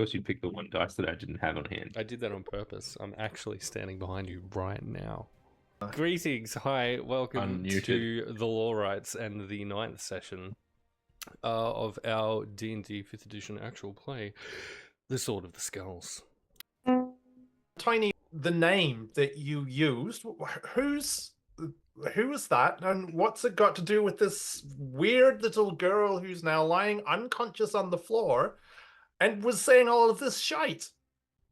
course you picked the one dice that I didn't have on hand. I did that on purpose. I'm actually standing behind you right now. Greetings, hi, welcome Unmuted. to the Law Rights and the 9th session of our D&D 5th edition actual play, The Sword of the Skulls. Tiny, the name that you used, who is that, and what's it got to do with this weird little girl who's now lying unconscious on the floor and was saying all of this shite?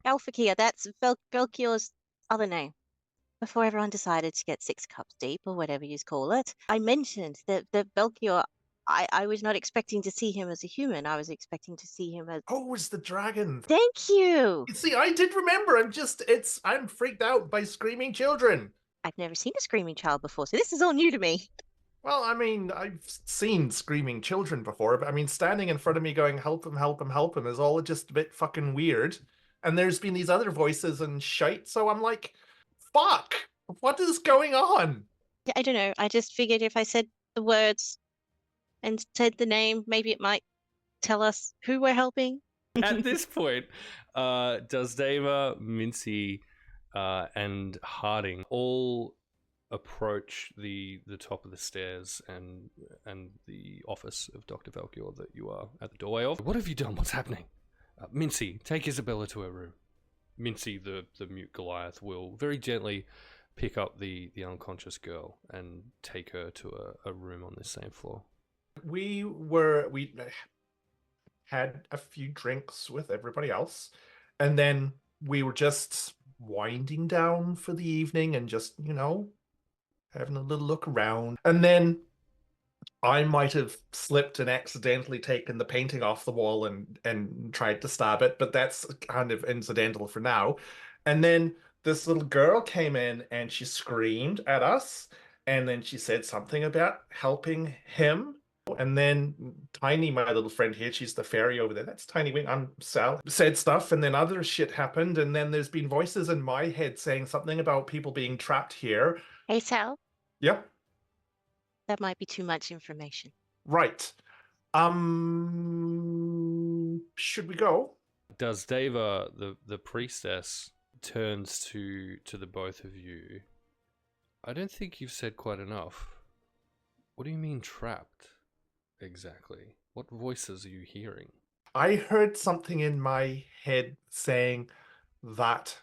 Velkior, that's Velkior's other name. Before everyone decided to get 6 cups deep, or whatever you call it, I mentioned that Velkior, I was not expecting to see him as a human. I was expecting to see him as... Oh, it's the dragon. Thank you! You see, I did remember. I'm freaked out by screaming children. I've never seen a screaming child before, so this is all new to me. Well, I mean, I've seen screaming children before, but I mean, standing in front of me going, help him, help him, help him, is all just a bit fucking weird. And there's been these other voices and shite, so I'm like, fuck, what is going on? I don't know, I just figured if I said the words and said the name, maybe it might tell us who we're helping. At this point, Dusdeva, Mincy, and Harding all approach the top of the stairs and the office of Dr. Velkior that you are at the doorway of. What have you done? What's happening? Mincy, take Isabella to her room. Mincy, the mute Goliath, will very gently pick up the unconscious girl and take her to a room on this same floor. We had a few drinks with everybody else, and then we were just winding down for the evening and just, having a little look around. And then I might have slipped and accidentally taken the painting off the wall and tried to stab it, but that's kind of incidental for now. And then this little girl came in and she screamed at us, and then she said something about helping him. And then Tiny, my little friend here, she's the fairy over there. That's Tiny Wing. I'm Sal. Said stuff, and then other shit happened. And then there's been voices in my head saying something about people being trapped here. Hey, Sal, Yep. that might be too much information. Right. Should we go? Dusdeva, the priestess, turns to the both of you. I don't think you've said quite enough. What do you mean trapped? Exactly. What voices are you hearing? I heard something in my head saying that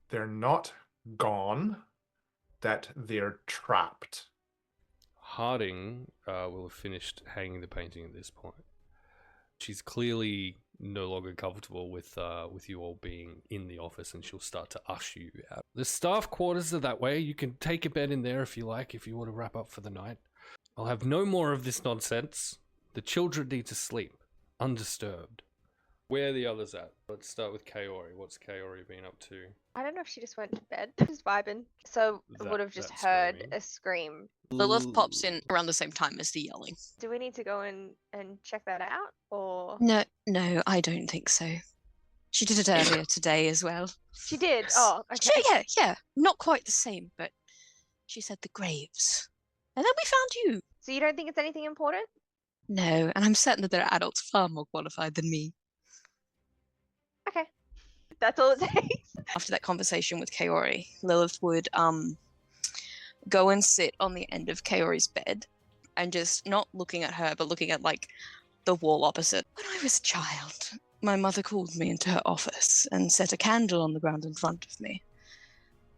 they're not gone, that they're trapped. Harding will have finished hanging the painting at this point. She's clearly no longer comfortable with you all being in the office, and she'll start to usher you out. The staff quarters are that way. You can take a bed in there if you like, if you want to wrap up for the night. I'll have no more of this nonsense. The children need to sleep, undisturbed. Where are the others at? Let's start with Kaori. What's Kaori been up to? I don't know if she just went to bed. Just vibing. So I would have just That heard screaming. a scream. Lilith pops in around the same time as the yelling. Do we need to go in and check that out? Or No, I don't think so. She did it earlier today as well. she did? Oh, okay. Yeah. Not quite the same, but she said the graves. And then we found you. So you don't think it's anything important? No, and I'm certain that there are adults far more qualified than me. Okay. That's all it takes. After that conversation with Kaori, Lilith would go and sit on the end of Kaori's bed and just not looking at her, but looking at like the wall opposite. When I was a child, my mother called me into her office and set a candle on the ground in front of me.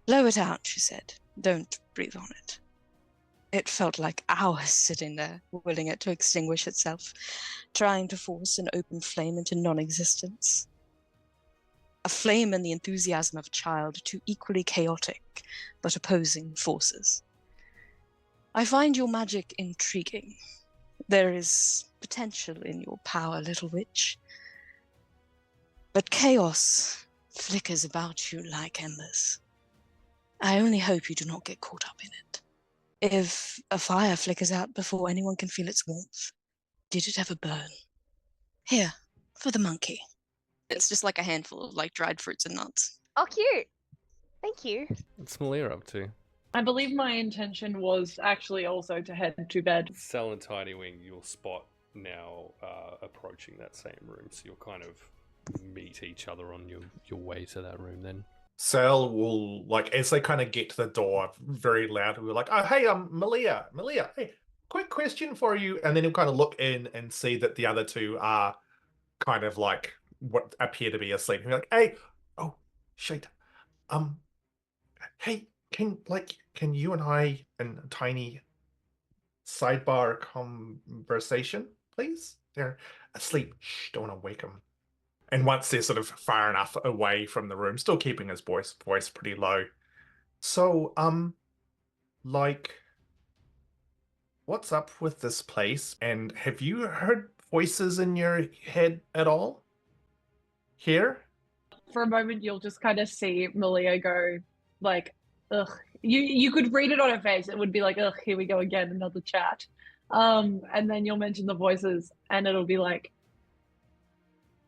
Blow it out, she said. Don't breathe on it. It felt like hours sitting there, willing it to extinguish itself, trying to force an open flame into non-existence. A flame and the enthusiasm of a child, two equally chaotic but opposing forces. I find your magic intriguing. There is potential in your power, little witch. But chaos flickers about you like embers. I only hope you do not get caught up in it. If a fire flickers out before anyone can feel its warmth, did it ever burn? Here, for the monkey. It's just like a handful of like dried fruits and nuts. Oh, cute. Thank you. What's Malia up to? I believe my intention was actually also to head to bed. Sal and Tiny Wing, you'll spot now approaching that same room, so you're kind of meet each other on your way to that room then. Sal will, like, as they kind of get to the door, very loud, we're like, oh, hey, Malia, hey, quick question for you. And then he'll kind of look in and see that the other two are kind of like what appear to be asleep. He'll be like, hey, oh, shit. Hey, can you and I in a tiny sidebar conversation, please? They're asleep. Shh, don't want to wake them. And once they're sort of far enough away from the room, still keeping his voice pretty low. So, like, what's up with this place? And have you heard voices in your head at all? Here? For a moment, you'll just kind of see Malia go, like, ugh. You could read it on her face. It would be like, ugh, here we go again, another chat. And then you'll mention the voices, and it'll be like,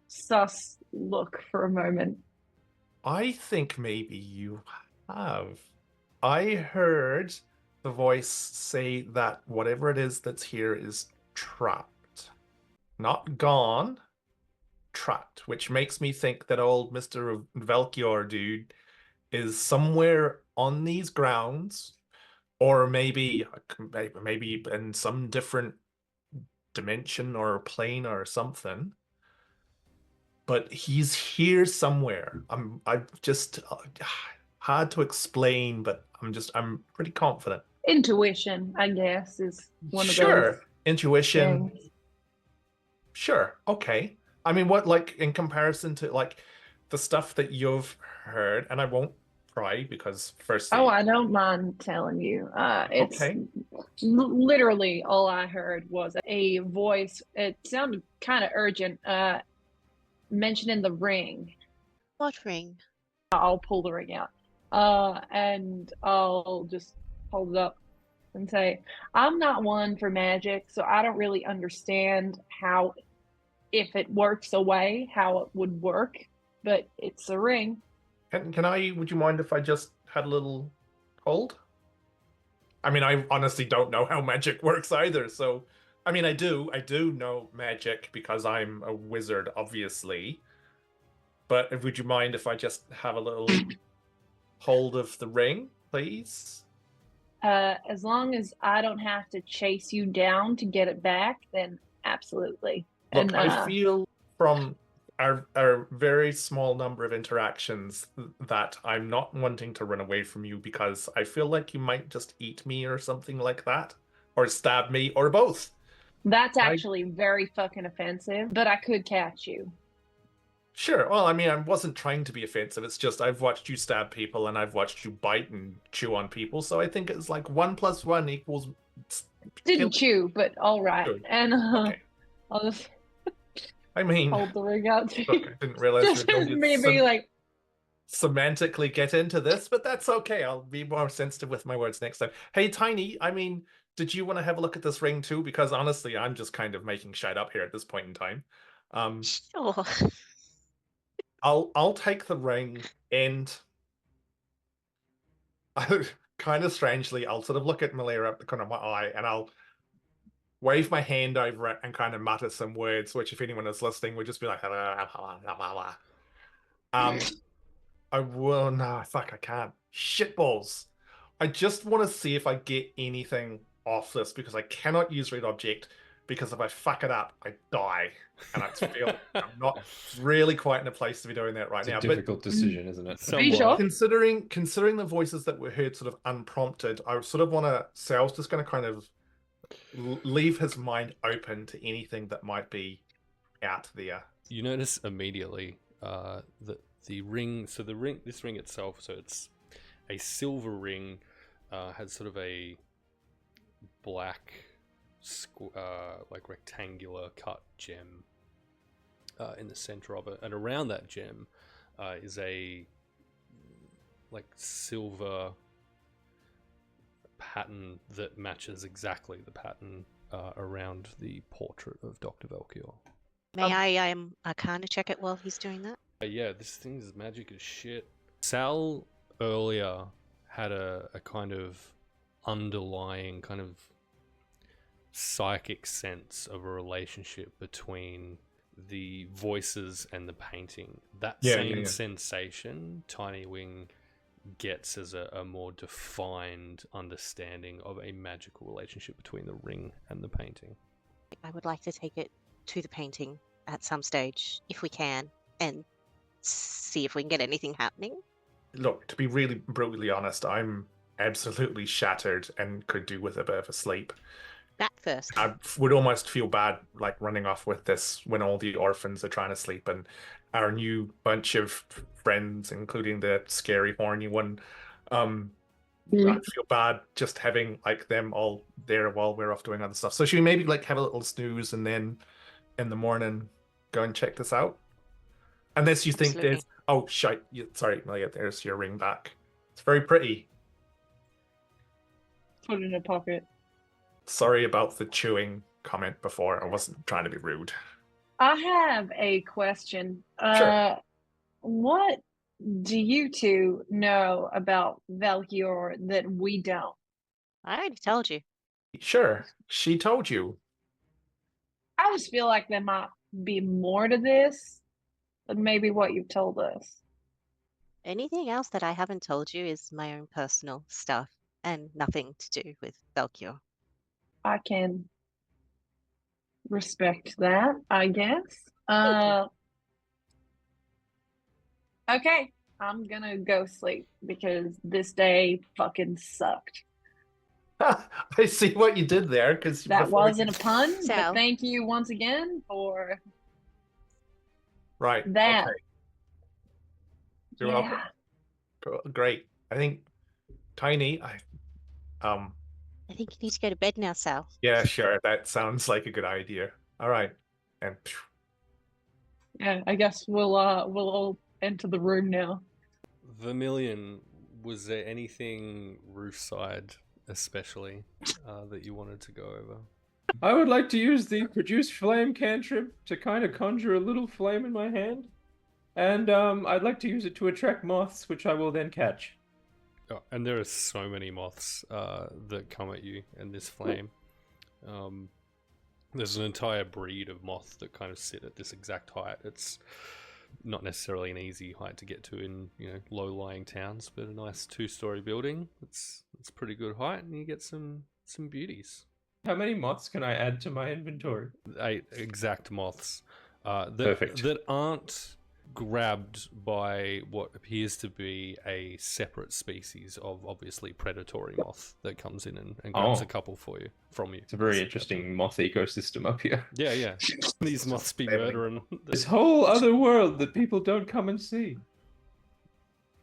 sus look for a moment. I think maybe you have. I heard the voice say that whatever it is that's here is trapped. Not gone, trapped, which makes me think that old Mr. Velkior dude is somewhere on these grounds, or maybe in some different dimension or plane or something. But he's here somewhere. I'm just hard to explain, but I'm pretty confident. Intuition, I guess, is one of Sure, those intuition. things. Sure, okay. I mean, what, like, in comparison to like the stuff that you've heard, and I won't pry because firstly, Oh, I don't mind telling you. It's okay. literally all I heard was a voice. It sounded kind of urgent. Mentioning the ring. What ring? I'll pull the ring out. And I'll just hold it up and say, I'm not one for magic, so I don't really understand how, if it works away, how it would work, but it's a ring. Would you mind if I just had a little hold? I mean, I honestly don't know how magic works either, so I mean, I do know magic because I'm a wizard, obviously. But would you mind if I just have a little hold of the ring, please? As long as I don't have to chase you down to get it back, then absolutely. Look, And I feel from our very small number of interactions that I'm not wanting to run away from you because I feel like you might just eat me or something like that, or stab me, or both. that's actually very fucking offensive, but I could catch you. Sure. Well, I mean, I wasn't trying to be offensive. It's just I've watched you stab people and I've watched you bite and chew on people. So I think it's like 1 + 1 equals. Didn't chew, but all right. Good. And Okay. I'll just I mean, hold the ring out to look, you. I didn't realize you Just were going as to me being like, semantically get into this, but that's okay. I'll be more sensitive with my words next time. Hey, Tiny, I mean, did you want to have a look at this ring too? Because honestly, I'm just kind of making shit up here at this point in time. Sure. I'll take the ring and kind of strangely, I'll sort of look at Malia up the corner of my eye and I'll wave my hand over it and kind of mutter some words, which if anyone is listening would just be like, I will, no, fuck, I can't. Shitballs. I just want to see if I get anything off this because I cannot use read object because if I fuck it up, I die. And I feel I'm not really quite in a place to be doing that right It's now. a difficult decision, isn't it? Are you sure? Considering the voices that were heard sort of unprompted, I sort of want to say I was just going to kind of leave his mind open to anything that might be out there. You notice immediately that the ring. So this ring itself. So it's a silver ring, has sort of a black, like rectangular cut gem in the center of it, and around that gem is a like silver pattern that matches exactly the pattern around the portrait of Dr. Velkior. May I Arcana check it while he's doing that? Yeah, this thing is magic as shit. Sal earlier had a kind of underlying kind of psychic sense of a relationship between the voices and the painting. That Yeah, same yeah. sensation Tiny Wing gets as a more defined understanding of a magical relationship between the ring and the painting. I would like to take it to the painting at some stage, if we can, and see if we can get anything happening. Look, to be really brutally honest, I'm absolutely shattered and could do with a bit of a sleep. That first. I would almost feel bad, like, running off with this when all the orphans are trying to sleep and our new bunch of friends, including the scary horny one, I'd feel bad just having like them all there while we're off doing other stuff. So should we maybe like have a little snooze and then in the morning go and check this out? Unless you think Absolutely. there's shite. Sorry, Malia, there's your ring back. It's very pretty. Put it in a pocket. Sorry about the chewing comment before. I wasn't trying to be rude. I have a question. Sure. What do you two know about Velkior that we don't? I already told you. Sure, she told you. I just feel like there might be more to this than maybe what you've told us. Anything else that I haven't told you is my own personal stuff and nothing to do with Velkior. I can respect that, I guess. Thank Okay, I'm gonna go sleep because this day fucking sucked. I see what you did there, because That wasn't a pun, So- but thank you once again for right. that. Okay. You're Yeah. welcome. Great. I think Tiny. I think you need to go to bed now, Sal. Yeah, sure. That sounds like a good idea. All right. And Yeah, I guess we'll all enter the room now. Vermilion, was there anything roofside especially that you wanted to go over? I would like to use the produce flame cantrip to kind of conjure a little flame in my hand. And I'd like to use it to attract moths, which I will then catch. Oh, and there are so many moths that come at you in this flame. There's an entire breed of moth that kind of sit at this exact height. It's not necessarily an easy height to get to in low-lying towns, but a nice 2-story building. It's pretty good height, and you get some beauties. How many moths can I add to my inventory? 8 exact moths Perfect. that aren't grabbed by what appears to be a separate species of obviously predatory moth that comes in and grabs Oh. a couple from you. It's a very interesting moth ecosystem up here. Yeah. These moths be murdering. This whole other world that people don't come and see.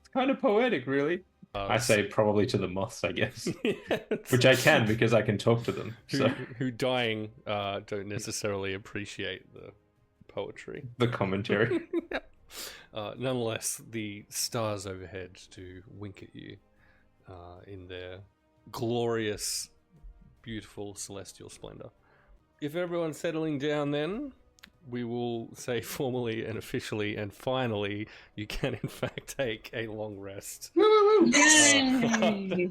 It's kind of poetic, really. I say probably to the moths, I guess. Which I can because I can talk to them. who dying don't necessarily appreciate the poetry. The commentary. Nonetheless, the stars overhead do wink at you in their glorious, beautiful celestial splendor. If everyone's settling down, then we will say formally and officially and finally you can in fact take a long rest. Yay!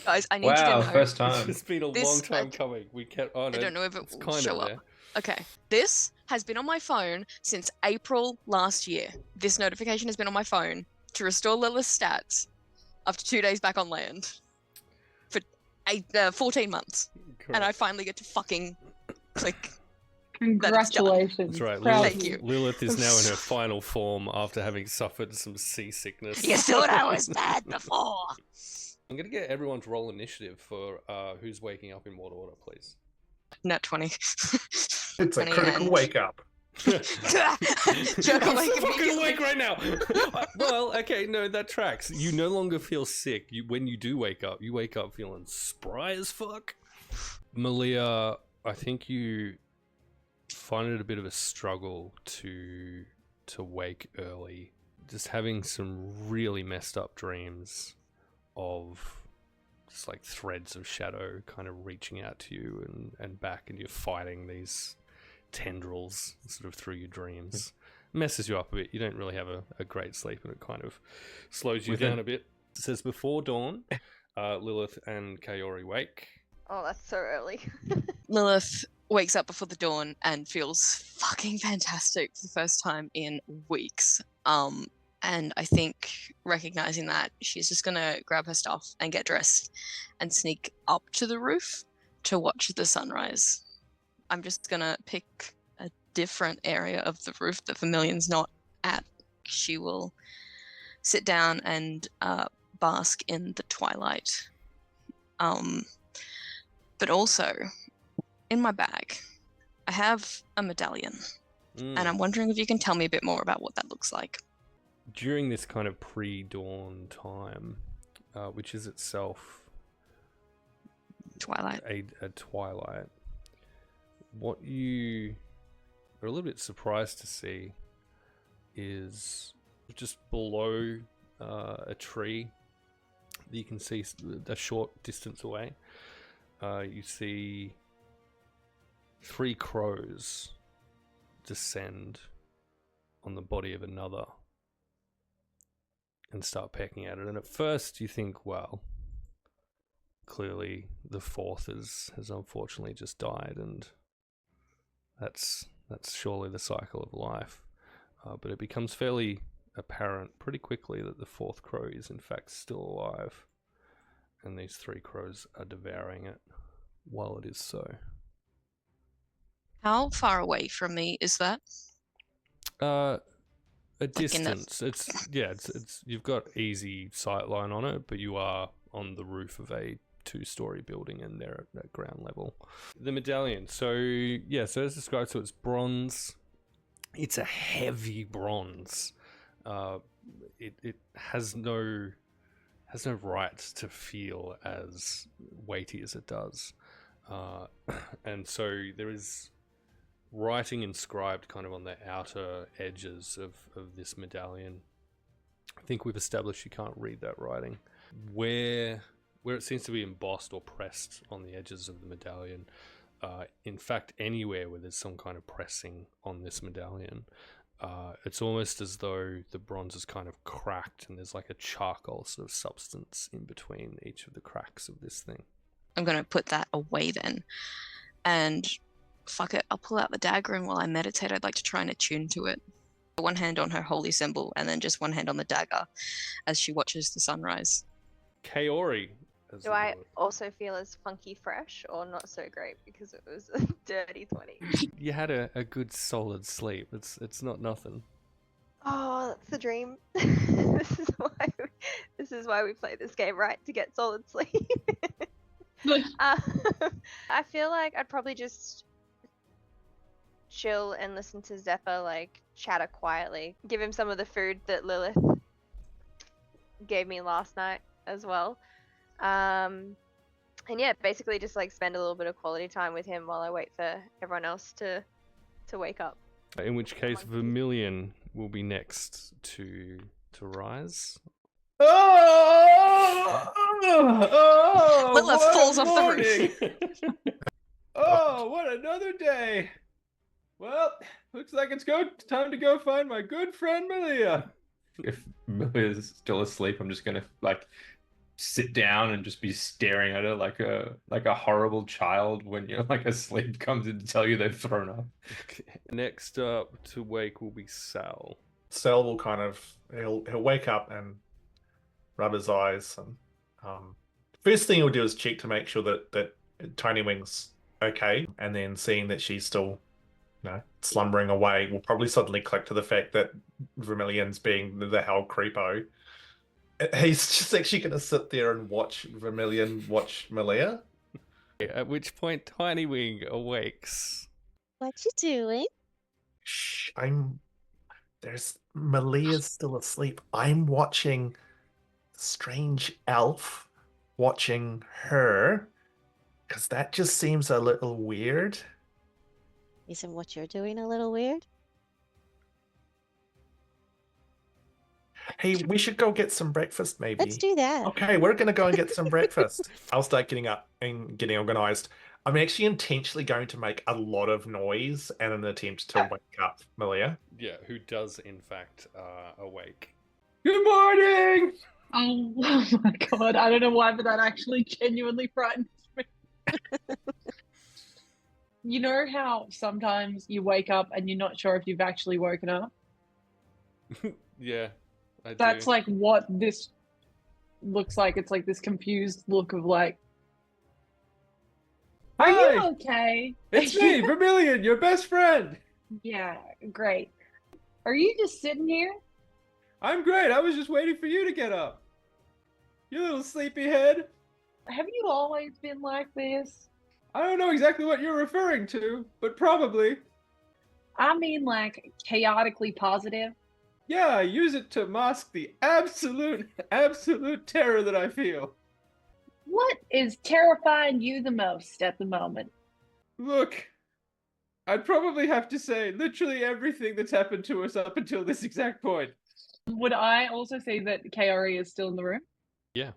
Guys, I need you to Wow, know. first time. It's been a This- long time I- coming. We can't. Oh, no, I don't know if it it's will kind show of up. there. Okay, this has been on my phone since April last year. This notification has been on my phone to restore Lilith's stats after 2 days back on land for 14 months. And I finally get to fucking click. Congratulations. That's right. Proud of Thank you. Lilith is now in her final form after having suffered some seasickness. You thought I was bad before. I'm gonna get everyone to roll initiative for who's waking up in what order, please. Nat 20. it's a 20 critical and- wake up. Jerk I'm awake fucking immediately. awake right now. Well, okay, no, that tracks. You no longer feel sick. When you do wake up, you wake up feeling spry as fuck. Malia, I think you find it a bit of a struggle to wake early. Just having some really messed up dreams of just like threads of shadow kind of reaching out to you and back, and you're fighting these tendrils sort of through your dreams. Messes you up a bit. You don't really have a great sleep, and it kind of slows you down a bit. It says before dawn, Lilith and Kaori wake. Oh, that's so early. Lilith wakes up before the dawn and feels fucking fantastic for the first time in weeks. And I think recognizing that, she's just gonna grab her stuff and get dressed and sneak up to the roof to watch the sunrise. I'm just gonna pick a different area of the roof that Vermilion's not at. She will sit down and bask in the twilight. But also, in my bag, I have a medallion. And I'm wondering if you can tell me a bit more about what that looks like. During this kind of pre-dawn time, which is itself Twilight. A twilight, what you are a little bit surprised to see is just below a tree that you can see a short distance away. You see 3 crows descend on the body of another and start pecking at it. And at first you think, well, clearly the 4th has unfortunately just died, and that's surely the cycle of life. But it becomes fairly apparent pretty quickly that the 4th crow is in fact still alive, and these 3 crows are devouring it while it is so. How far away from me is that? A distance. It's you've got easy sight line on it, but you are on the roof of a 2-story building, and they're at ground level. The medallion. So as described, so it's bronze. It's a heavy bronze. It has no right to feel as weighty as it does, and so there is writing inscribed kind of on the outer edges of this medallion. I think we've established you can't read that writing. Where it seems to be embossed or pressed on the edges of the medallion, in fact, anywhere where there's some kind of pressing on this medallion, it's almost as though the bronze is kind of cracked and there's like a charcoal sort of substance in between each of the cracks of this thing. I'm going to put that away then. And fuck it, I'll pull out the dagger, and while I meditate, I'd like to try and attune to it. One hand on her holy symbol, and then just one hand on the dagger as she watches the sunrise. Kaori. Do I also feel as funky fresh or not so great because it was a dirty 20? You had a good solid sleep. It's not nothing. Oh, that's the dream. This is why we play this game, right? To get solid sleep. I feel like I'd probably just chill and listen to Zephyr like chatter quietly. Give him some of the food that Lilith gave me last night as well. And yeah, basically just like spend a little bit of quality time with him while I wait for everyone else to wake up. In which case, Vermilion will be next to rise. Lilith falls off the roof. Oh, what another day! Well, looks like it's time to go find my good friend Malia. If Malia's still asleep, I'm just gonna like sit down and just be staring at her like a horrible child when you're like asleep comes in to tell you they've thrown up. Okay. Next up to wake will be Sal. Sal will kind of he'll wake up and rub his eyes, and first thing he'll do is check to make sure that Tiny Wing's okay, and then seeing that she's still slumbering away, will probably suddenly click to the fact that Vermilion's being the hell creepo. He's just actually going to sit there and watch Vermilion watch Malia. At which point Tiny Wing awakes. What you doing? Shh, Malia's still asleep. I'm watching strange elf watching her, because that just seems a little weird. Isn't what you're doing a little weird? Hey, we should go get some breakfast, maybe. Let's do that. Okay, we're going to go and get some breakfast. I'll start getting up and getting organized. I'm actually intentionally going to make a lot of noise in an attempt to wake up Malia. Yeah, who does in fact awake. Good morning! Oh my god, I don't know why, but that actually genuinely frightens me. You know how sometimes you wake up and you're not sure if you've actually woken up? Yeah, I do. That's like what this looks like. It's like this confused look of like, are Hi, you okay? it's me, Vermilion, your best friend. Yeah, great. Are you just sitting here? I'm great. I was just waiting for you to get up. You little sleepyhead. Have you always been like this? I don't know exactly what you're referring to, but probably. I mean, like chaotically positive. Yeah, I use it to mask the absolute terror that I feel. What is terrifying you the most at the moment? Look, I'd probably have to say literally everything that's happened to us up until this exact point. Would I also say that Kaori is still in the room? Yeah.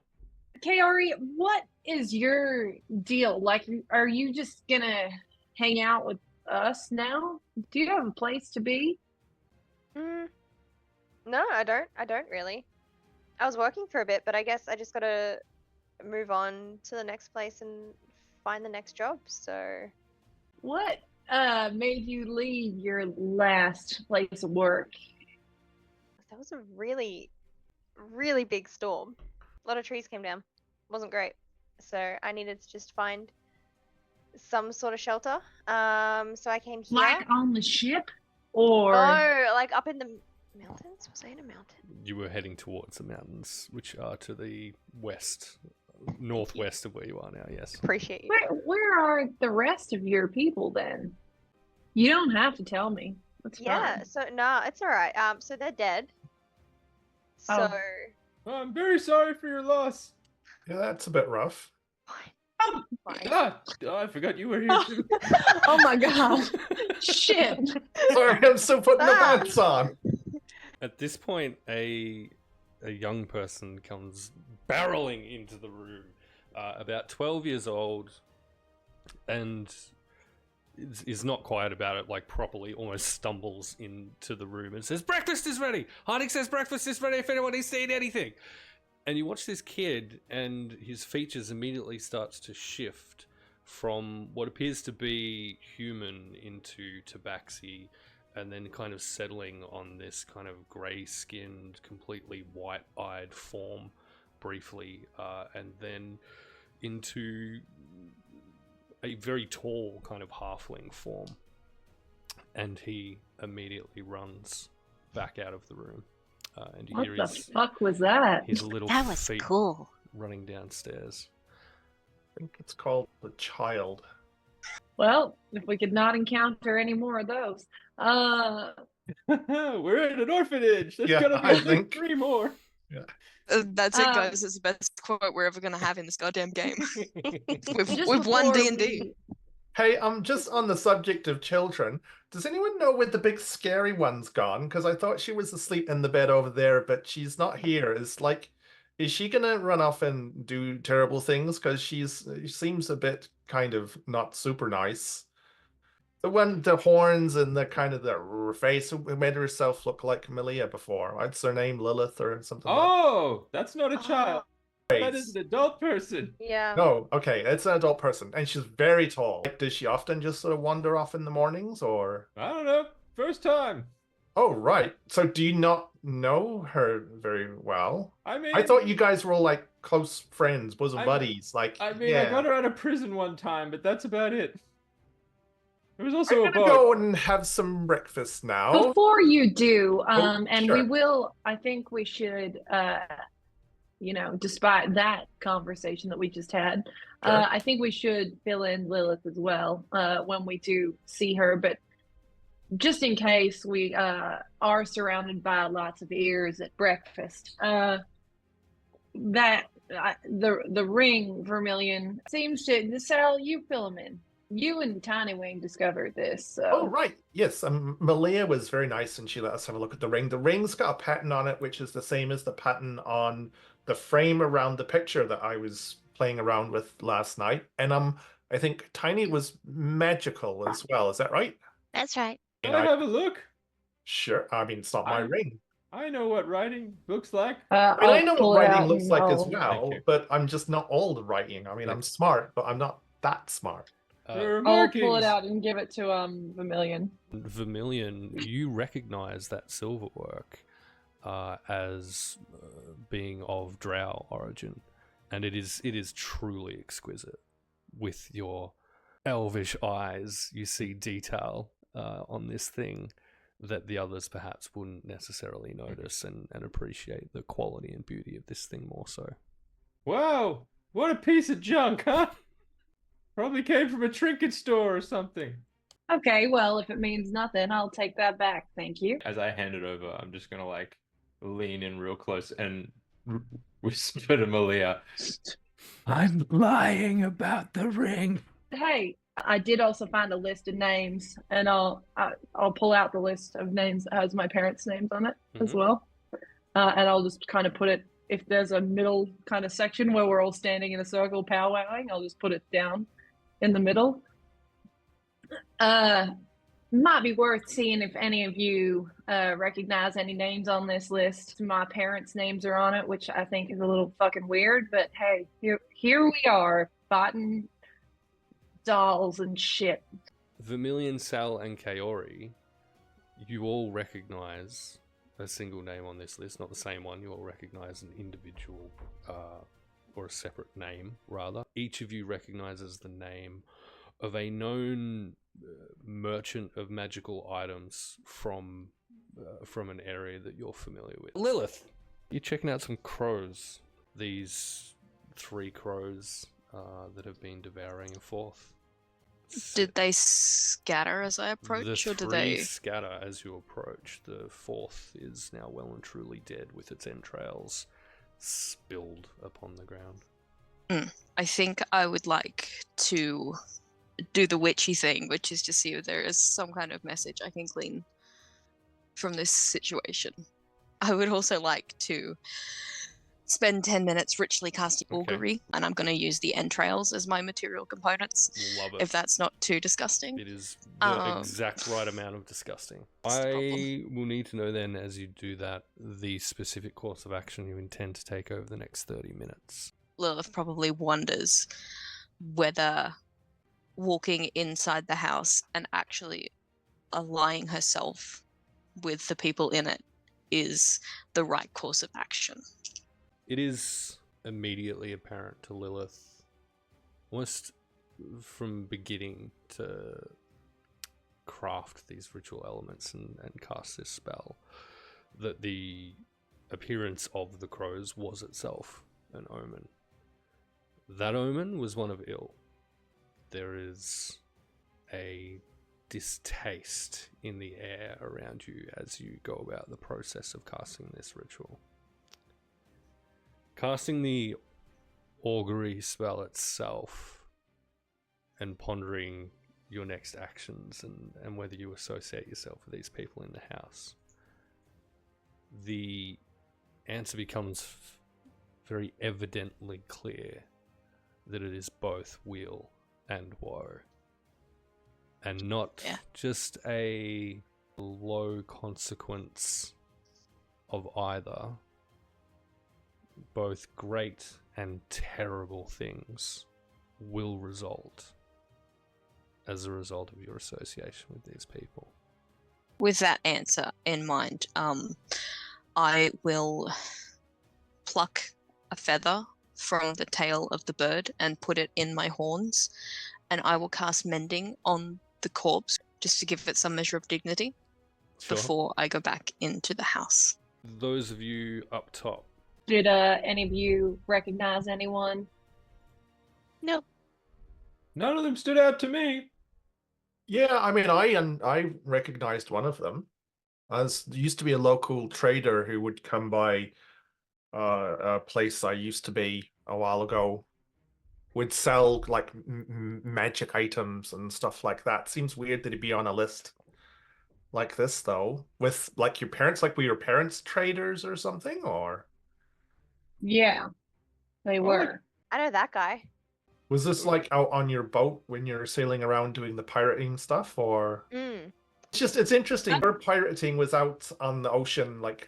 Kaori, what is your deal? Like, are you just gonna hang out with us now? Do you have a place to be? No, I don't. I don't really. I was working for a bit, but I guess I just gotta move on to the next place and find the next job. So What made you leave your last place of work? that was a really, really big storm. A lot of trees came down. Wasn't great. So I needed to just find some sort of shelter. So I came here. Like on the ship? Or No, like up in the mountains. Was I in a mountain? You were heading towards the mountains, which are to the west, northwest of where you are now, yes. Appreciate you. where are the rest of your people then? You don't have to tell me. That's Yeah. fine. So no, it's all right. So they're dead. Oh. So Oh, I'm very sorry for your loss. Yeah, that's a bit rough. fine. Ah, oh, I forgot you were here too. Oh my god. Shit. Sorry, I'm still putting the Ah. pants on. At this point, a young person comes barreling into the room, about 12 years old, and is not quiet about it, like properly, almost stumbles into the room and says, "Breakfast is ready! Harding says breakfast is ready if anybody's seen anything!" And you watch this kid, and his features immediately starts to shift from what appears to be human into tabaxi, and then kind of settling on this kind of grey-skinned, completely white-eyed form briefly, and then into a very tall kind of halfling form. And he immediately runs back out of the room. And you What hear the his fuck was that? little That was feet cool. running downstairs. I think it's called the child. Well, if we could not encounter any more of those. We're in an orphanage. There's Yeah, gonna be I at least think. 3 more. That's it, guys. It's the best quote we're ever gonna have in this goddamn game. just We've won before D&D. Hey, just on the subject of children, does anyone know where the big scary one's gone? Because I thought she was asleep in the bed over there, but she's not here. Is she gonna run off and do terrible things? Because she seems a bit kind of not super nice. The one, the horns and the kind of the face who made herself look like Malia before. What's her name? Lilith or something like Oh, that's not a child. That is an adult person. Yeah. No, okay, it's an adult person, and she's very tall. Like, does she often just sort of wander off in the mornings, or? I don't know. First time. Oh, right. So do you not know her very well? I mean, I thought you guys were all like close friends, bosom I- buddies. Like, I mean, yeah. I got her out of prison one time, but that's about it. There was I'm also a gonna boat. go and have some breakfast now. Before you do, Oh, and sure. we will, I think we should, despite that conversation that we just had, Sure. I think we should fill in Lilith as well when we do see her. But just in case we are surrounded by lots of ears at breakfast, the ring, Vermilion, seems to, Sal, you fill them in. You and Tiny Wing discovered this. So. Oh, right. Yes, Malia was very nice, and she let us have a look at the ring. The ring's got a pattern on it, which is the same as the pattern on the frame around the picture that I was playing around with last night. And I think Tiny was magical as well. Is that right? That's right. Can I have a look? Sure. I mean, it's not my ring. I know what writing looks like. I mean, I know pull what it writing out looks and like as I'll- well, Thank you. but I'm just not all the writing. I mean, I'm smart, but I'm not that smart. There are I'll pull it markings. out and give it to Vermilion. Vermilion, you recognize that silverwork as being of drow origin, and it is truly exquisite. With your elvish eyes, you see detail on this thing that the others perhaps wouldn't necessarily notice, and appreciate the quality and beauty of this thing more so. Wow, what a piece of junk, huh? Probably came from a trinket store or something. Okay, well, if it means nothing, I'll take that back. Thank you. As I hand it over, I'm just gonna like lean in real close and whisper to Malia, "I'm lying about the ring." Hey, I did also find a list of names, and I'll pull out the list of names that has my parents' names on it as Mhm. well, and I'll just kind of put it. If there's a middle kind of section where we're all standing in a circle powwowing, I'll just put it down in the middle. Might be worth seeing if any of you recognize any names on this list. My parents' names are on it, which I think is a little fucking weird, but hey, here we are, fighting dolls and shit. Vermilion, Sal, and Kaori, you all recognize a single name on this list, not the same one. You all recognize an individual or a separate name, rather. Each of you recognizes the name of a known merchant of magical items from an area that you're familiar with. Lilith, you're checking out some crows. These 3 crows that have been devouring a fourth. Did they scatter as I approach, The or do 3 they? scatter as you approach. The fourth is now well and truly dead, with its entrails spilled upon the ground. I think I would like to do the witchy thing, which is to see if there is some kind of message I can glean from this situation. I would also like to spend 10 minutes ritually casting Okay. augury, and I'm going to use the entrails as my material components, Love it. if that's not too disgusting. It is the exact right amount of disgusting. That's the I will need to know then, as you do that, the specific course of action you intend to take over the next 30 minutes. Lilith probably wonders whether walking inside the house and actually allying herself with the people in it is the right course of action. It is immediately apparent to Lilith, almost from beginning to craft these ritual elements and cast this spell, that the appearance of the crows was itself an omen. That omen was one of ill. There is a distaste in the air around you as you go about the process of casting this ritual. Casting the augury spell itself and pondering your next actions and whether you associate yourself with these people in the house, the answer becomes very evidently clear that it is both weal and woe, and not just a low consequence of either. Both great and terrible things will result as a result of your association with these people. With that answer in mind, I will pluck a feather from the tail of the bird and put it in my horns, and I will cast mending on the corpse just to give it some measure of dignity before I go back into the house. Those of you up top. Did any of you recognize anyone? Nope. None of them stood out to me. Yeah, I mean, I recognized one of them. As there used to be a local trader who would come by a place I used to be a while ago, would sell like magic items and stuff like that. Seems weird that he'd be on a list like this, though. With like your parents, like were your parents traders or something, or Yeah, they were. I know that guy. was this like out on your boat when you're sailing around doing the pirating stuff, or? It's interesting. Her pirating was out on the ocean, like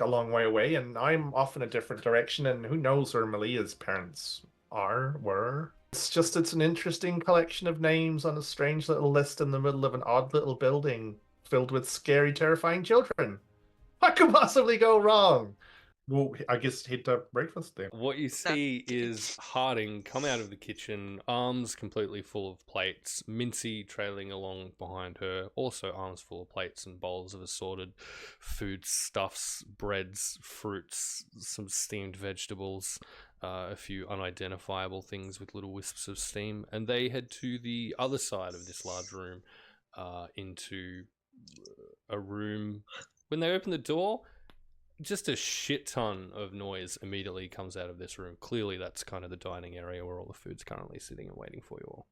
a long way away, and I'm off in a different direction. And who knows where Malia's parents were? It's an interesting collection of names on a strange little list in the middle of an odd little building filled with scary, terrifying children. What could possibly go wrong? Well, I guess head to breakfast then. What you see is Harding come out of the kitchen, arms completely full of plates, Mincy trailing along behind her, also arms full of plates and bowls of assorted food stuffs, breads, fruits, some steamed vegetables, a few unidentifiable things with little wisps of steam, and they head to the other side of this large room, into a room. When they open the door, just a shit ton of noise immediately comes out of this room. Clearly, that's kind of the dining area where all the food's currently sitting and waiting for you all.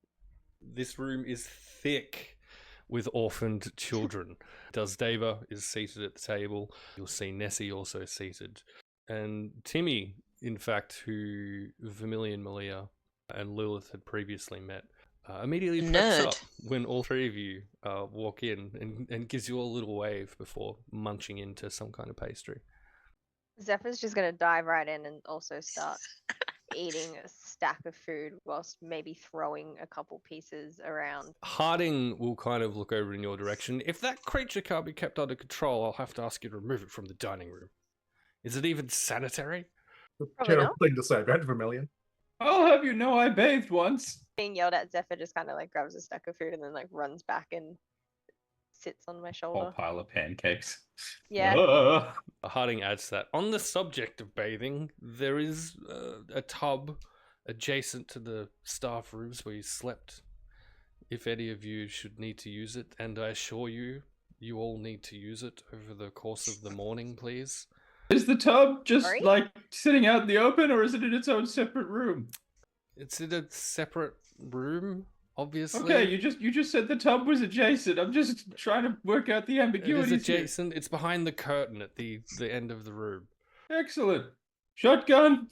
This room is thick with orphaned children. Dusdeva is seated at the table. You'll see Nessie also seated. And Timmy, in fact, who Vermilion, Malia, and Lilith had previously met, immediately perks up when all three of you walk in and gives you all a little wave before munching into some kind of pastry. Zephyr's just gonna dive right in and also start eating a stack of food whilst maybe throwing a couple pieces around. Harding will kind of look over in your direction. If that creature can't be kept under control, I'll have to ask you to remove it from the dining room. Is it even sanitary? Probably Terrible not. thing to say, right, Vermilion? I'll have you know I bathed once. Being yelled at, Zephyr just kind of like grabs a stack of food and then like runs back and sits on my Whole shoulder. pile of pancakes. Yeah. Harding adds to that. On the subject of bathing, there is a tub adjacent to the staff rooms where you slept. If any of you should need to use it, and I assure you, you all need to use it over the course of the morning, please. Is the tub just Sorry? like sitting out in the open, or is it in its own separate room? It's in a separate room, obviously. Okay, you just said the tub was adjacent. I'm just trying to work out the It ambiguity. is adjacent. It's behind the curtain at the end of the room. Excellent. Shotgun.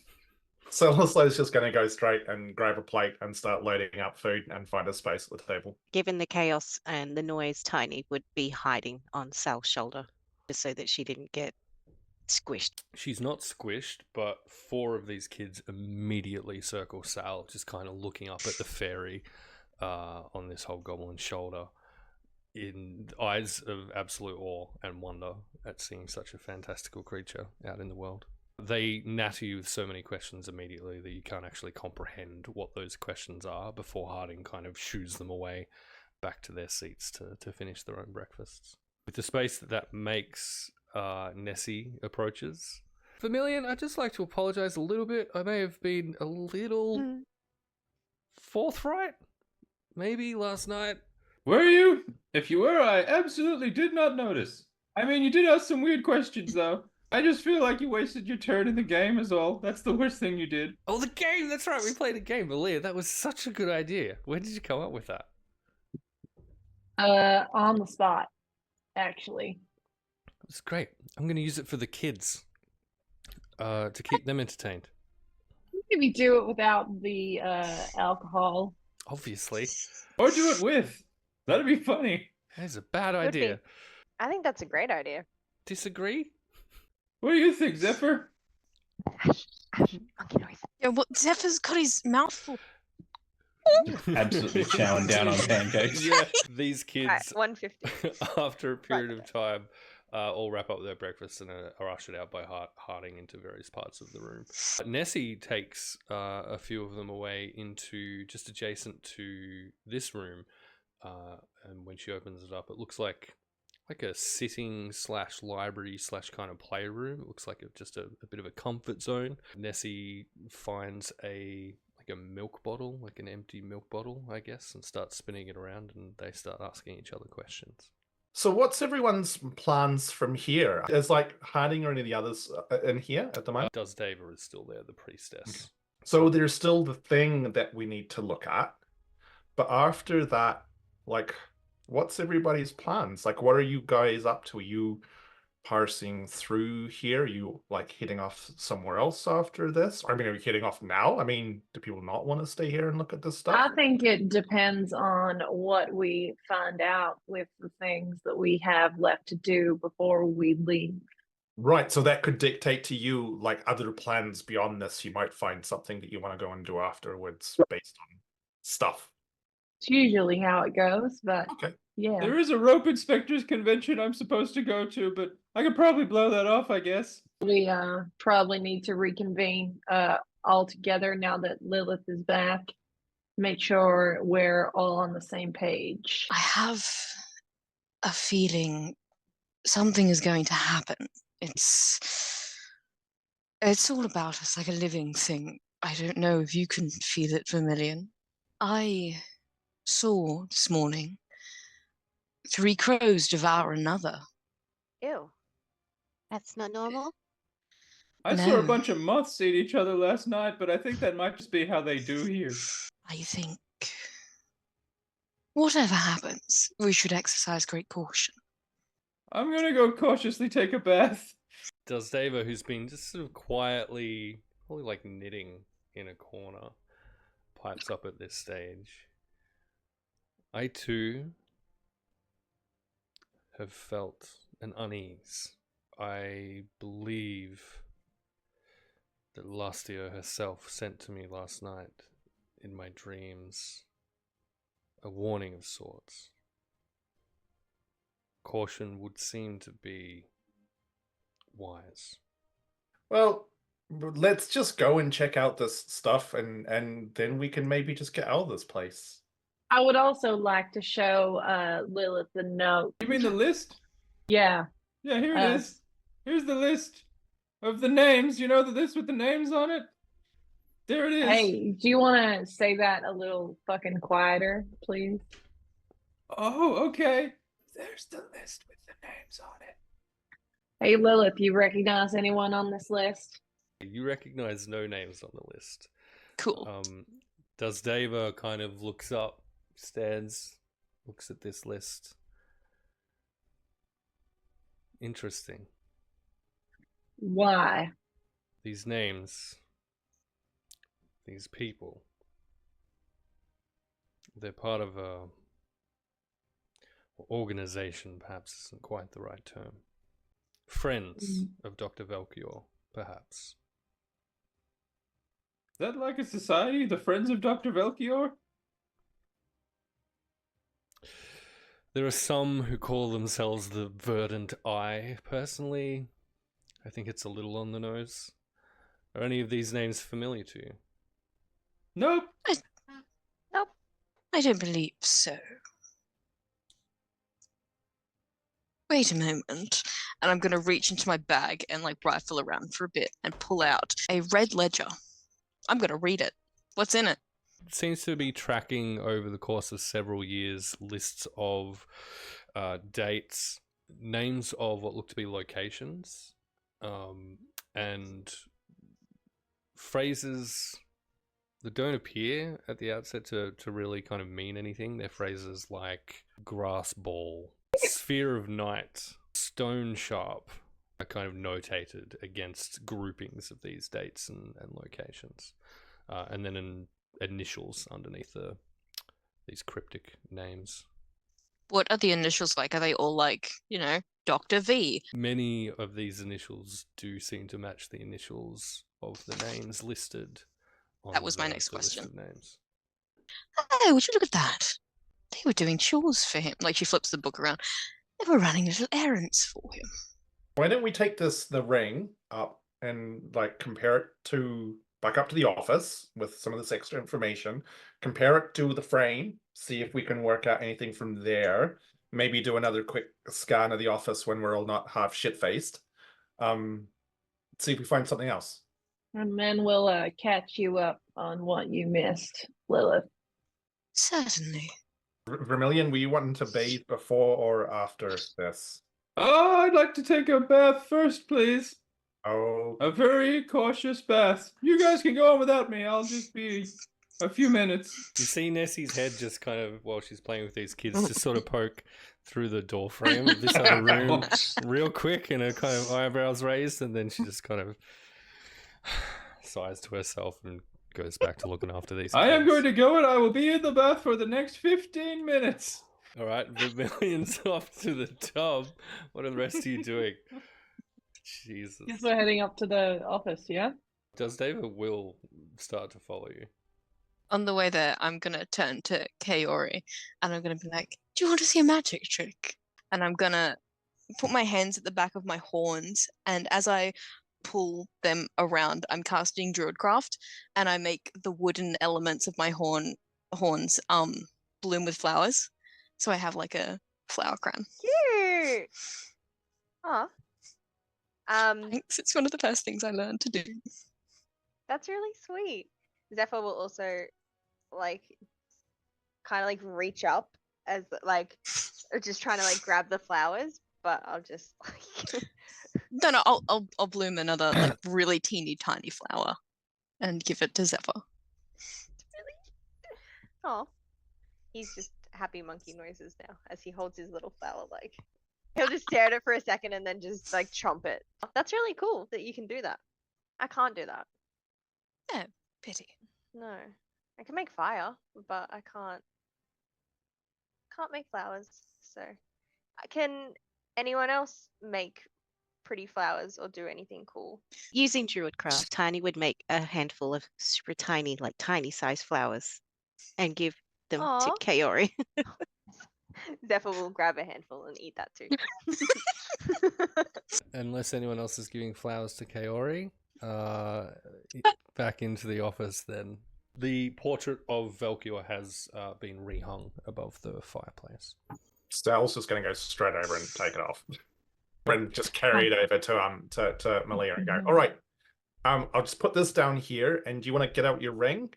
So Leslie's just going to go straight and grab a plate and start loading up food and find a space at the table. Given the chaos and the noise, Tiny would be hiding on Sal's shoulder just so that she didn't get squished. She's not squished, but four of these kids immediately circle Sal, just kind of looking up at the fairy on this whole goblin shoulder in eyes of absolute awe and wonder at seeing such a fantastical creature out in the world. They natter you with so many questions immediately that you can't actually comprehend what those questions are before Harding kind of shoos them away back to their seats to finish their own breakfasts. With the space that makes, Nessie approaches. Vermilion, I'd just like to apologise a little bit. I may have been a little forthright, maybe last night. Were you? If you were, I absolutely did not notice. I mean, you did ask some weird questions, though. I just feel like you wasted your turn in the game is all. That's the worst thing you did. Oh, the game! That's right, we played a game, Malia. That was such a good idea. Where did you come up with that? On the spot, actually. It's great. I'm going to use it for the kids, to keep them entertained. Maybe do it without the alcohol. Obviously. Or do it with. That'd be funny. That's a bad Could be. idea. I think that's a great idea. Disagree? What do you think, Zephyr? Monkey noise. Yeah, well, Zephyr's got his mouth full. Absolutely chowing down on pancakes. Yeah, these Alright, kids, 150. after a period of time, all wrap up their breakfast and are ushered out by Harding into various parts of the room. Nessie takes a few of them away into just adjacent to this room, and when she opens it up, it looks like a sitting / library / kind of playroom. It looks like just a bit of a comfort zone. Nessie finds a milk bottle, like an empty milk bottle, I guess, and starts spinning it around, and they start asking each other questions. So what's everyone's plans from here? Is like Harding or any of the others in here at the moment? Dusdeva is still there, the priestess. So there's still the thing that we need to look at. But after that, like, what's everybody's plans? Like, what are you guys up to? Are you parsing through here? Are you like heading off somewhere else after this? Or, I mean, are you heading off now? I mean, do people not want to stay here and look at this stuff? I think it depends on what we find out with the things that we have left to do before we leave. Right, so that could dictate to you like other plans beyond this. You might find something that you want to go and do afterwards based on stuff. It's usually how it goes, but Okay. yeah. There is a rope inspectors convention I'm supposed to go to, but I could probably blow that off, I guess. We probably need to reconvene all together now that Lilith is back. Make sure we're all on the same page. I have a feeling something is going to happen. It's all about us, like a living thing. I don't know if you can feel it, Vermilion. I saw this morning 3 crows devour another. Ew. That's not normal. I saw a No. bunch of moths eat each other last night, but I think that might just be how they do here. I think whatever happens, we should exercise great caution. I'm gonna go cautiously take a bath. Does Dava, who's been just sort of quietly, probably like knitting in a corner, pipes up at this stage. I too have felt an unease. I believe that Lastia herself sent to me last night in my dreams a warning of sorts. Caution would seem to be wise. Well, let's just go and check out this stuff, and then we can maybe just get out of this place. I would also like to show Lilith the note. You mean the list? Yeah. Yeah, here it is. Here's the list of the names. You know the list with the names on it? There it is. Hey, do you want to say that a little fucking quieter, please? Oh, okay. There's the list with the names on it. Hey, Lilith, you recognize anyone on this list? You recognize no names on the list. Cool. Does Dava kind of looks up, stands, looks at this list? Interesting. Why? These names, these people, they're part of a organization, perhaps isn't quite the right term. Friends of Doctor Velkior, perhaps. Is that like a society? The Friends of Doctor Velkior? There are some who call themselves the Verdant Eye. Personally, I think it's a little on the nose. Are any of these names familiar to you? Nope. Nope. I don't believe so. Wait a moment. And I'm going to reach into my bag and like rifle around for a bit and pull out a red ledger. I'm going to read it. What's in it? It seems to be tracking over the course of several years lists of dates, names of what look to be locations, and phrases that don't appear at the outset to really kind of mean anything. They're phrases like grass ball, sphere of night, stone sharp, are kind of notated against groupings of these dates and locations. And then in initials underneath these cryptic names. What are the initials like? Are they all like, you know, Dr. V? Many of these initials do seem to match the initials of the names listed on That was my the next list question. of names. Oh, would you look at that? They were doing chores for him. Like, she flips the book around. They were running little errands for him. Why don't we take the ring up and like compare it to back up to the office with some of this extra information, compare it to the frame, see if we can work out anything from there. Maybe do another quick scan of the office when we're all not half shit-faced. See if we find something else. And then we'll catch you up on what you missed, Lilith. Certainly. Vermilion, were you wanting to bathe before or after this? Oh, I'd like to take a bath first, please. Oh, A very cautious bath. You guys can go on without me. I'll just be a few minutes. You see Nessie's head just kind of, while she's playing with these kids, just sort of poke through the door frame of this other room real quick and her kind of eyebrows raised, and then she just kind of sighs to herself and goes back to looking after these kids. I am going to go and I will be in the bath for the next 15 minutes. All right, Vermilion's off to the tub. What are the rest of you doing? Jesus. Guess we're heading up to the office, yeah? Does David will start to follow you? On the way there, I'm gonna turn to Kaori and I'm gonna be like, "Do you want to see a magic trick?" And I'm gonna put my hands at the back of my horns, and as I pull them around, I'm casting Druidcraft, and I make the wooden elements of my horns bloom with flowers. So I have like a flower crown. Cute. Aw. Thanks. It's one of the first things I learned to do. That's really sweet. Zephyr will also like kind of like reach up as like just trying to like grab the flowers, but I'll just like No, I'll bloom another like really teeny tiny flower and give it to Zephyr. really. Oh, he's just happy monkey noises now as he holds his little flower. Like he'll just stare at it for a second and then just like chomp it. That's really cool that you can do that. I can't do that. Yeah, pity. No, I can make fire, but I can't make flowers. So, can anyone else make pretty flowers or do anything cool? Using Druidcraft, Tiny would make a handful of super tiny, like tiny size flowers and give them Aw. to Kaori. Zephyr will grab a handful and eat that too. Unless anyone else is giving flowers to Kaori, back into the office then. The portrait of Velkior has been rehung above the fireplace. Stell's just going to go straight over and take it off. And just carry it over to Malia and go, all right, I'll just put this down here, and do you want to get out your ring?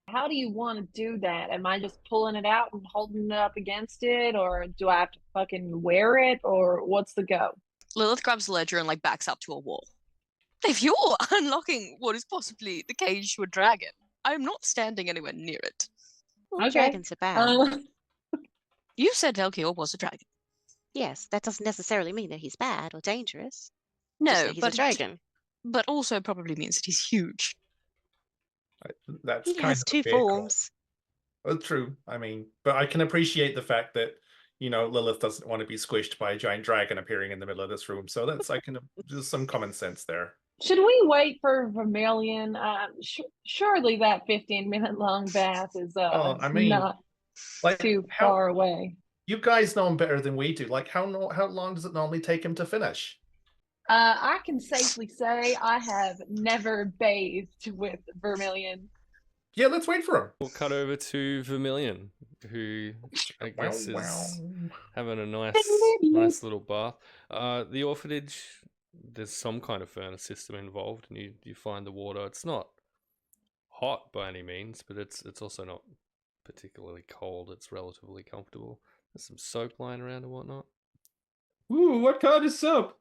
How do you want to do that? Am I just pulling it out and holding it up against it, or do I have to fucking wear it, or what's the go? Lilith grabs the ledger and like backs up to a wall. If you're unlocking what is possibly the cage to a dragon, I'm not standing anywhere near it. Well, Okay. dragons are bad. You said Velkior was a dragon. Yes, that doesn't necessarily mean that he's bad or dangerous. Just No, that he's but a dragon. but also probably means that he's huge. That's He kind has of a two fair call. forms. Well, true. I mean, but I can appreciate the fact that, you know, Lilith doesn't want to be squished by a giant dragon appearing in the middle of this room. So there's some common sense there. Should we wait for Vermilion? Surely that 15-minute long bath is I mean, not like, too how- far away. You guys know him better than we do. Like, how long does it normally take him to finish? I can safely say I have never bathed with Vermilion. Yeah, let's wait for him. We'll cut over to Vermilion, who I guess is having a nice little bath. The orphanage, there's some kind of furnace system involved, and you find the water. It's not hot by any means, but it's also not particularly cold. It's relatively comfortable. There's some soap lying around and whatnot. Ooh, what kind of soap?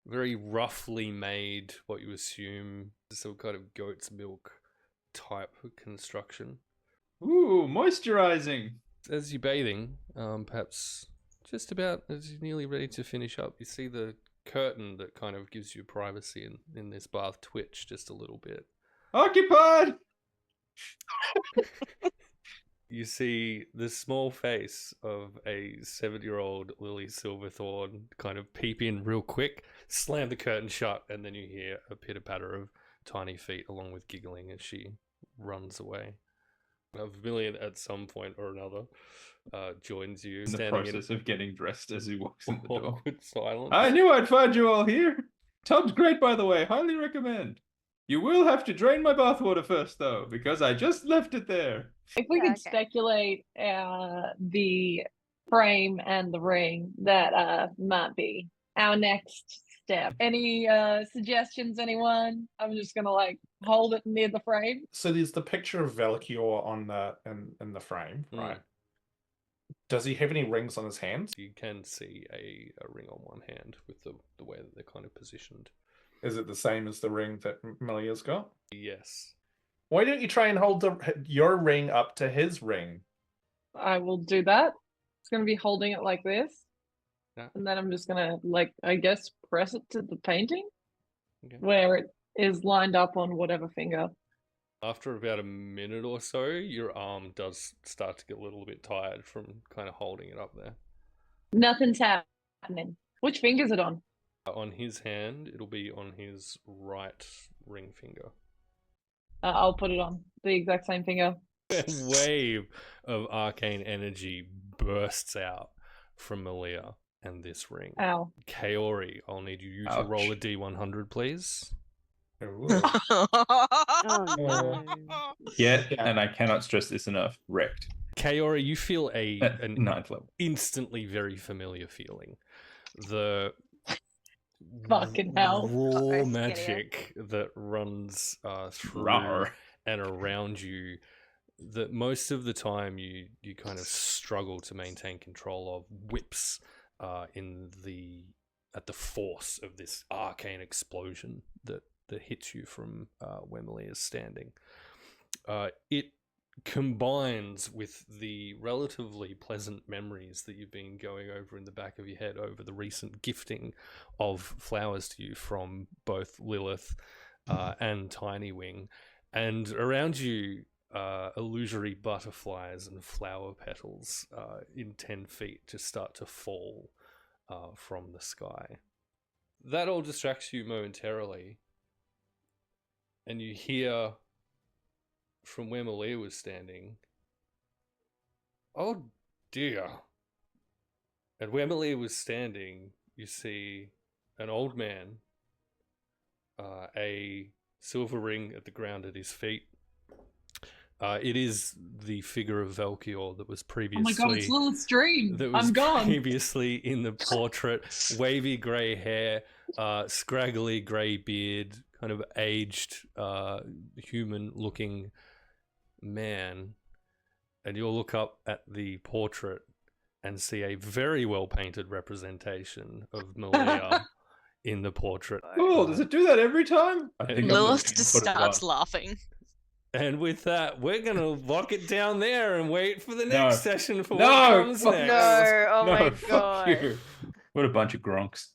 Very roughly made, what you assume some kind of goat's milk type construction. Ooh, moisturizing. As you're bathing, perhaps just about as you're nearly ready to finish up, you see the curtain that kind of gives you privacy in this bath twitch just a little bit. Occupied! You see the small face of a 7-year-old Lily Silverthorn kind of peep in real quick, slam the curtain shut, and then you hear a pitter-patter of tiny feet along with giggling as she runs away. Vermilion at some point or another joins you, In the standing process of getting dressed as he walks in the door. awkward silence. I knew I'd find you all here. Tub's great, by the way. Highly recommend. You will have to drain my bathwater first, though, because I just left it there. If we Yeah, could okay. speculate the frame and the ring, that might be our next step. Any suggestions, anyone? I'm just gonna like hold it near the frame. So there's the picture of Velkior on in the frame, right? Does he have any rings on his hands? You can see a ring on one hand with the way that they're kind of positioned. Is it the same as the ring that Melia's got? Yes. Why don't you try and hold your ring up to his ring? I will do that. It's gonna be holding it like this. Yeah. And then I'm just gonna like I guess press it to the painting Okay. where it is lined up on whatever finger. After about a minute or so, your arm does start to get a little bit tired from kind of holding it up there. Nothing's happening. Which finger's it on? On his hand, it'll be on his right ring finger. I'll put it on the exact same finger. A wave of arcane energy bursts out from Malia and this ring. Ow. Kaori, I'll need you to roll a D100, please. Ooh. Oh no. Yet, Yeah. and I cannot stress this enough, wrecked. Kaori, you feel At an 9th level. instantly very familiar feeling. The Fucking hell. raw Uh-oh, magic that runs through Rawr. and around you, that most of the time you kind of struggle to maintain control of, whips at the force of this arcane explosion that hits you from where Malia is standing. It combines with the relatively pleasant memories that you've been going over in the back of your head over the recent gifting of flowers to you from both Lilith and Tiny Wing, and around you illusory butterflies and flower petals in 10 feet just start to fall from the sky. That all distracts you momentarily, and you hear from where Malia was standing, "Oh dear." And where Malia was standing, you see an old man, a silver ring at the ground at his feet. It is the figure of Velkior that was previously... Oh my god, it's Lilith's dream. That was I'm gone. previously in the portrait. Wavy grey hair, scraggly grey beard, kind of aged, human-looking man. And you'll look up at the portrait and see a very well-painted representation of Malia in the portrait. Cool. Does it do that every time? I think I'm Lilith gonna just put it starts on. laughing. And with that, we're going to lock it down there and wait for the No. next session for No, what comes fuck next. No, oh No, my fuck god. you. What a bunch of gronks.